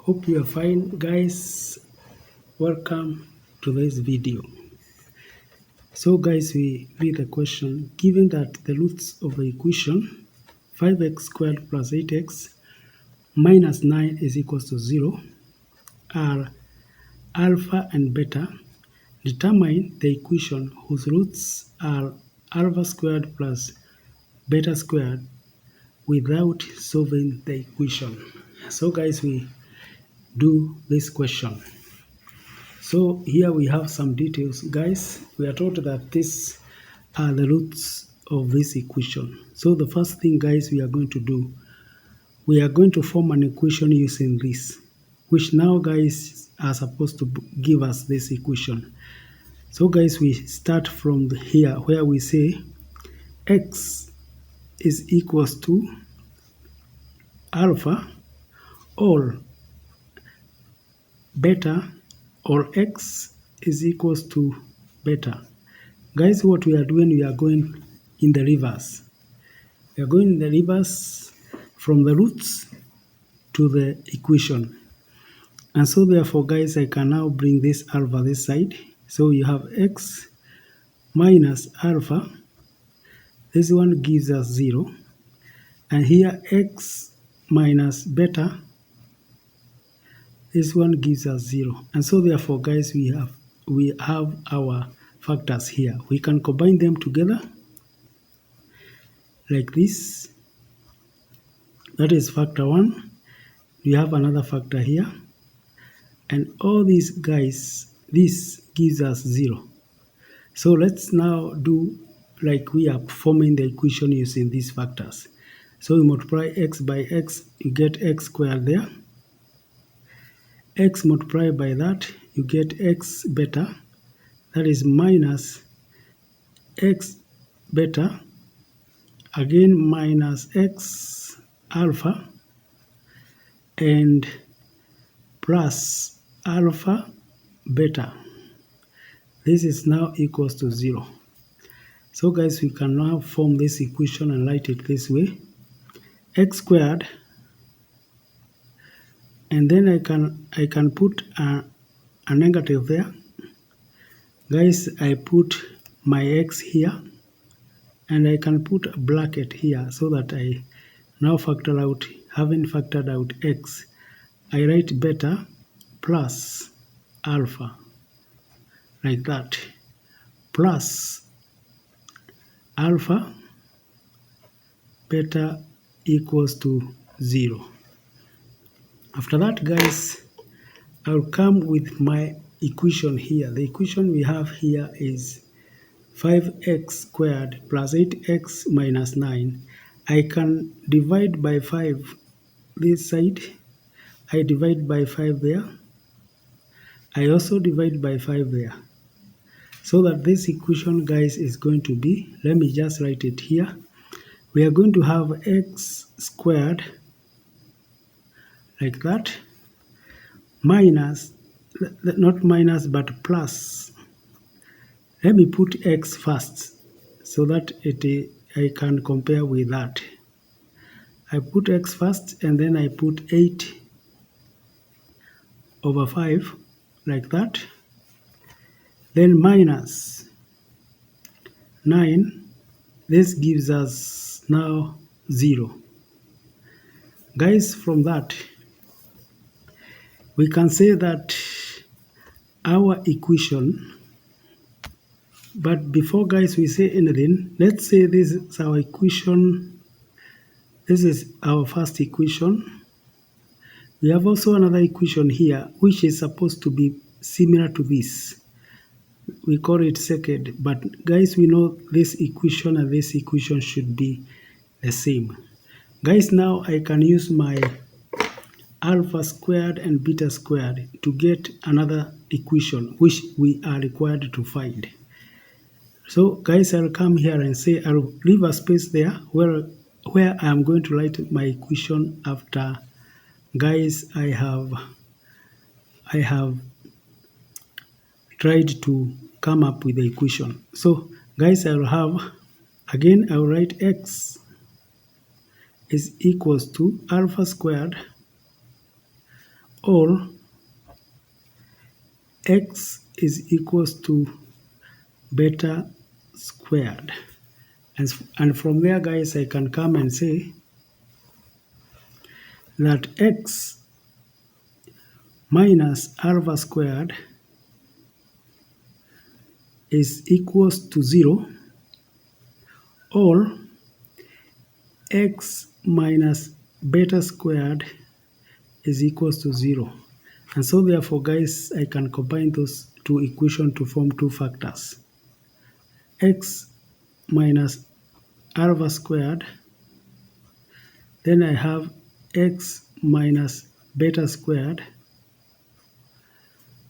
Hope you are fine, guys. Welcome to this video. So guys, we read the question. Given that the roots of the equation 5x squared plus 8x minus 9 is equals to 0 are alpha and beta, determine the equation whose roots are alpha squared plus beta squared without solving the equation. So guys, we do this question. So here we have some details, guys. We are told that these are the roots of this equation. So the first thing, guys, we are going to do, we are going to form an equation using this, which now, guys, are supposed to give us this equation. So guys, we start from here where we say x is equals to alpha or beta, or x is equals to beta. Guys, what we are doing, we are going in the reverse. We are going in the reverse from the roots to the equation. And so therefore, guys, I can now bring this alpha this side. So you have x minus alpha. This one gives us 0. And here x minus beta. This one gives us 0. And so therefore, guys, we have our factors here. We can combine them together like this. That is factor 1. We have another factor here. And all these guys, this gives us 0. So let's now do like we are forming the equation using these factors. So we multiply x by x, you get x squared there. X multiplied by that, you get x beta. That is minus x beta. Again minus x alpha. And plus alpha beta. This is now equals to 0. So guys, we can now form this equation and write it this way. X squared, and then I can put a negative there. Guys, I put my x here, and I can put a bracket here so that I now factor out, having factored out x, I write beta plus alpha, like that, plus alpha beta equals to 0. After that, guys, I'll come with my equation here. The equation we have here is 5x squared plus 8x minus 9. I can divide by 5 this side. I divide by 5 there. I also divide by 5 there. So that this equation, guys, is going to be, let me just write it here. We are going to have x squared, like that, minus, not minus, but plus. Let me put x first, so that I can compare with that. I put x first, and then I put 8 over 5, like that. Then minus 9, this gives us now 0. Guys, from that, we can say that our equation, but before, guys, we say anything, let's say this is our equation. This is our first equation. We have also another equation here, which is supposed to be similar to this. We call it second, but guys, we know this equation and this equation should be the same. Guys, now I can use my alpha squared and beta squared to get another equation which we are required to find. So guys, I'll come here and say I'll leave a space there where I am going to write my equation after, guys, I have tried to come up with the equation. So guys, I will have, again, I will write x is equals to alpha squared or x is equals to beta squared. And from there, guys, I can come and say that x minus alpha squared is equals to 0, or x minus beta squared is equals to 0. And so therefore, guys, I can combine those two equations to form two factors. X minus alpha squared, then I have x minus beta squared.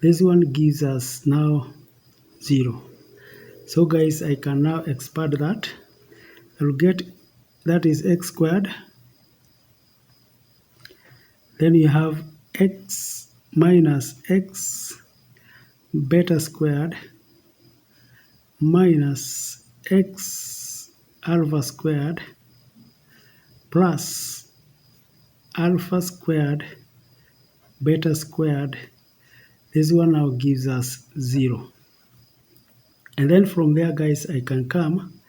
This one gives us now 0. So guys, I can now expand that. I'll get that is x squared. Then you have x minus x beta squared minus x alpha squared plus alpha squared beta squared. This one now gives us 0. And then from there, guys, I can come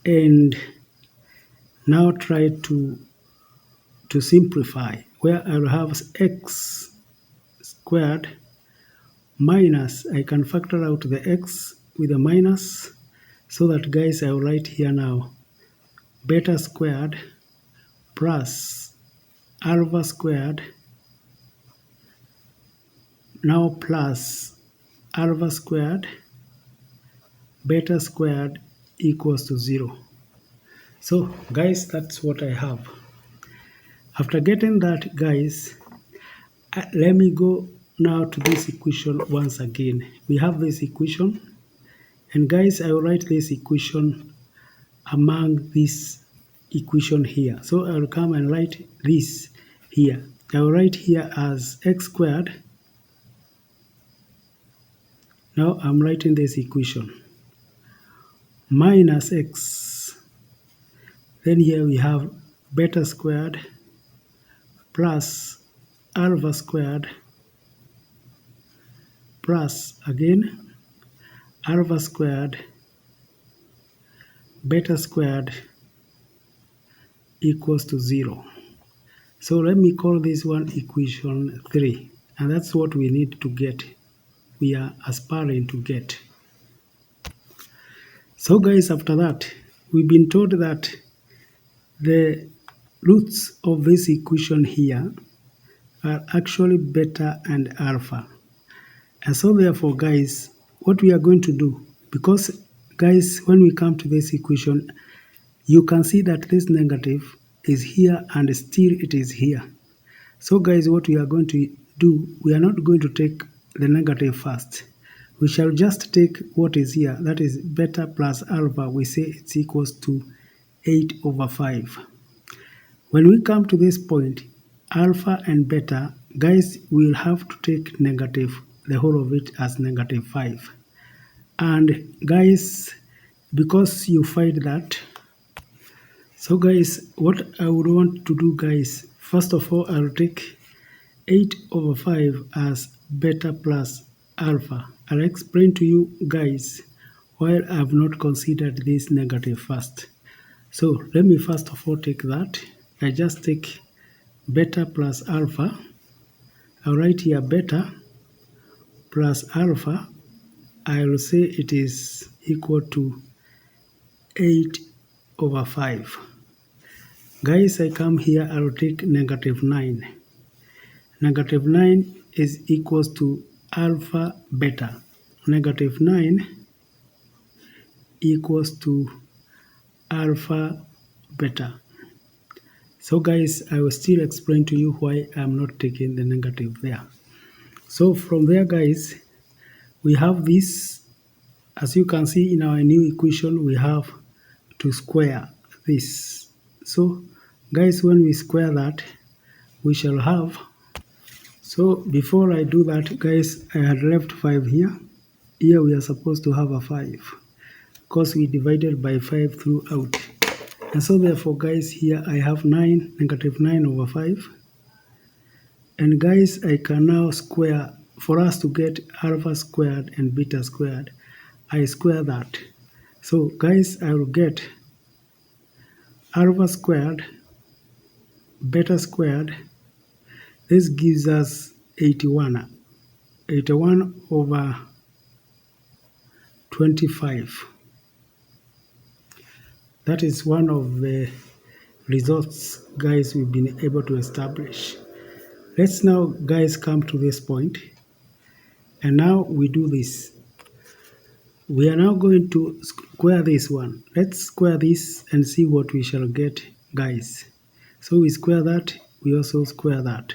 and now try to simplify, where I'll have x squared minus, I can factor out the x with a minus, so that, guys, I'll write here now beta squared plus alpha squared, now plus alpha squared beta squared equals to 0. So guys, that's what I have. After getting that, guys, let me go now to this equation once again. We have this equation, and guys, I will write this equation among this equation here. So I will come and write this here. I will write here as x squared. Now I'm writing this equation minus x. Then here we have beta squared plus alpha squared plus again alpha squared beta squared equals to 0. So let me call this one equation 3, and that's what we need to get. We are aspiring to get. So guys, after that, we've been told that the roots of this equation here are actually beta and alpha. And so therefore, guys, what we are going to do, because guys, when we come to this equation, you can see that this negative is here and still it is here. So guys, what we are going to do, we are not going to take the negative first. We shall just take what is here, that is beta plus alpha. We say it's equals to 8/5. When we come to this point, alpha and beta, guys, we'll have to take negative, the whole of it as -5. And guys, because you find that, so guys, what I would want to do, guys, first of all, I'll take 8/5 as beta plus alpha. I'll explain to you, guys, why I've not considered this negative first. So let me first of all take that. I just take beta plus alpha. I'll write here beta plus alpha. I will say it is equal to 8/5. Guys, I come here, I will take -9. -9 is equals to alpha beta. -9 equals to alpha beta. So guys, I will still explain to you why I'm not taking the negative there. So from there, guys, we have this. As you can see in our new equation, we have to square this. So guys, when we square that, we shall have, so before I do that, guys, I had left 5 here. Here we are supposed to have a 5 because we divided by 5 throughout. And so therefore, guys, here I have -9/5. And guys, I can now square, for us to get alpha squared and beta squared, I square that. So guys, I will get alpha squared, beta squared. This gives us 81. 81 over 25. That is one of the results, guys, we've been able to establish. Let's now, guys, come to this point. And now we do this. We are now going to square this one. Let's square this and see what we shall get, guys. So we square that, we also square that.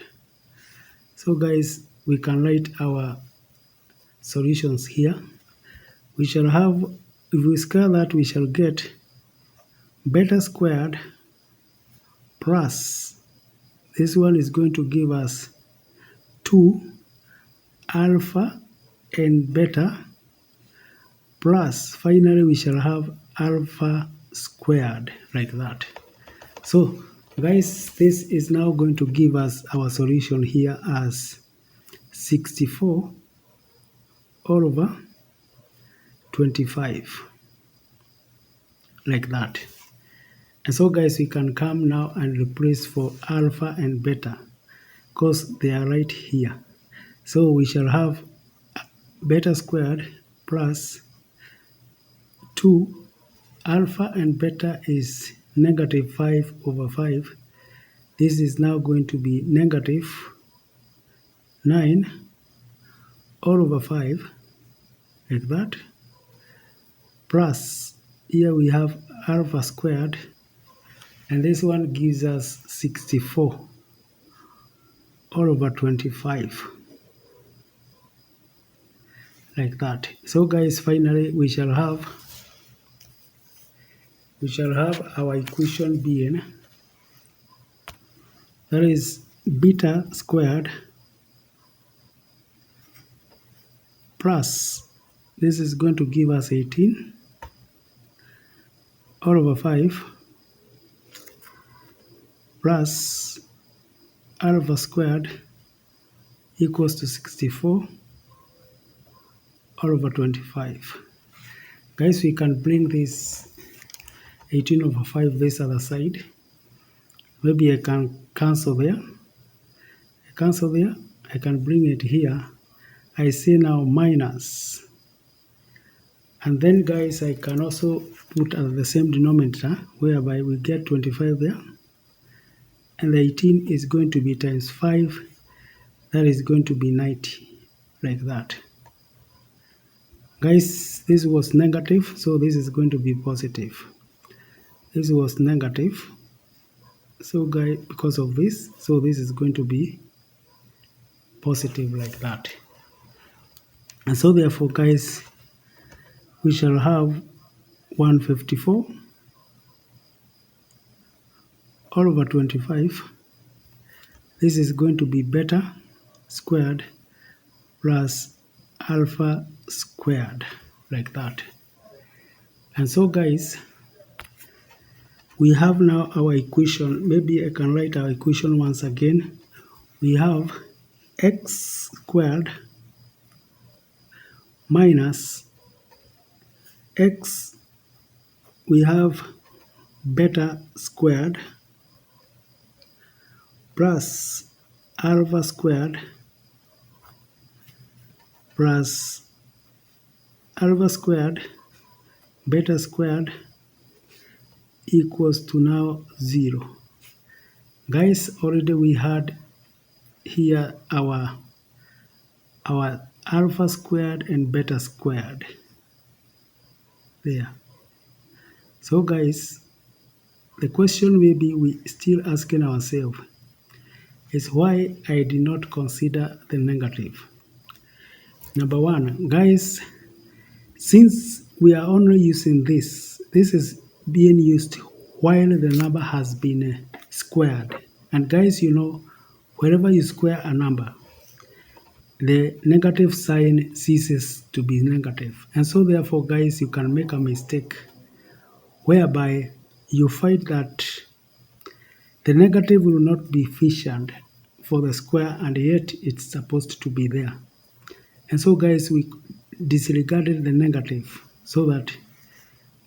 So guys, we can write our solutions here. We shall have, if we square that, we shall get beta squared plus, this one is going to give us 2 alpha and beta, plus finally we shall have alpha squared, like that. So guys, this is now going to give us our solution here as 64 all over 25, like that. And so guys, we can come now and replace for alpha and beta because they are right here. So we shall have beta squared plus 2 alpha and beta is negative 5 over 5. This is now going to be negative 9 all over 5, like that, plus here we have alpha squared, and this one gives us 64 all over 25, like that. So guys, finally we shall have our equation being, that is beta squared plus, this is going to give us 18 all over 5 plus alpha squared equals to 64 all over 25. Guys, we can bring this 18 over 5 this other side. Maybe I can cancel there. I cancel there. I can bring it here. I say now minus. And then guys, I can also put at the same denominator, whereby we get 25 there. And the 18 is going to be times 5. That is going to be 90, like that. Guys, this was negative, so this is going to be positive. This was negative. So guys, because of this, so this is going to be positive, like that. And so therefore, guys, we shall have 154 all over 25. This is going to be beta squared plus alpha squared, like that. And so guys, we have now our equation. Maybe I can write our equation once again. We have x squared minus x, we have beta squared plus alpha squared plus alpha squared beta squared equals to now 0. Guys, already we had here our alpha squared and beta squared there. So guys, the question maybe we still asking ourselves is why I did not consider the negative. Number one, guys, since we are only using this is being used while the number has been squared. And guys, you know, wherever you square a number, the negative sign ceases to be negative. And so therefore, guys, you can make a mistake whereby you find that the negative will not be efficient for the square, and yet it's supposed to be there. And so guys, we disregarded the negative so that,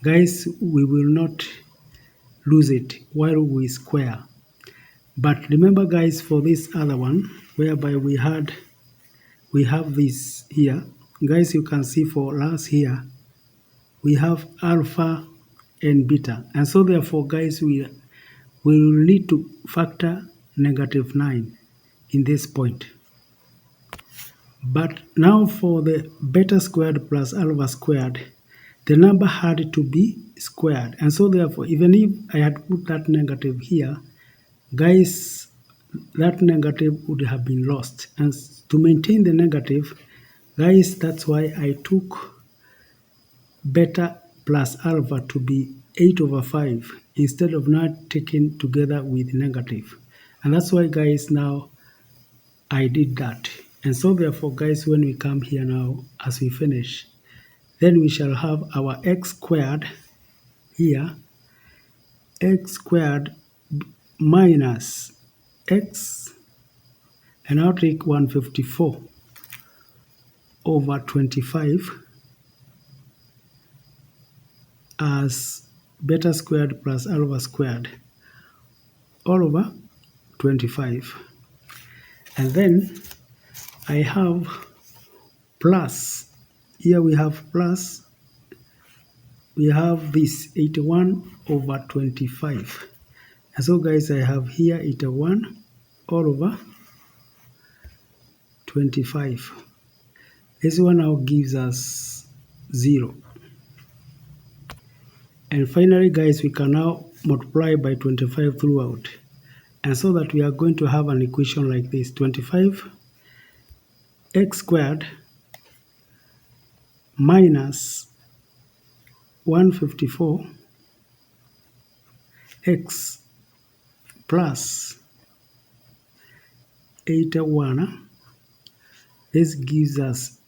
guys, we will not lose it while we square. But remember guys, for this other one, whereby we have this here, guys, you can see for us here, we have alpha and beta. And so therefore, guys, we will need to factor -9 in this point. But now for the beta squared plus alpha squared, the number had to be squared. And so therefore, even if I had put that negative here, guys, that negative would have been lost. And to maintain the negative, guys, that's why I took beta plus alpha to be 8/5 instead of not taken together with negative. And that's why, guys, now I did that. And so therefore, guys, when we come here now, as we finish, then we shall have our x squared here, x squared minus x, and I'll take 154/25 as beta squared plus alpha squared all over 25. And then I have plus, here we have plus, we have this 81/25. And so guys, I have here 81/25. This one now gives us 0. And finally, guys, we can now multiply by 25 throughout. And so that we are going to have an equation like this: 25 x squared minus 154 x plus 81. This gives us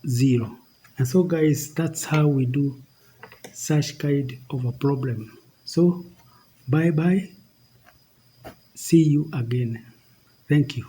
0. And so guys, that's how we do such kind of a problem. So bye bye, see you again. Thank you.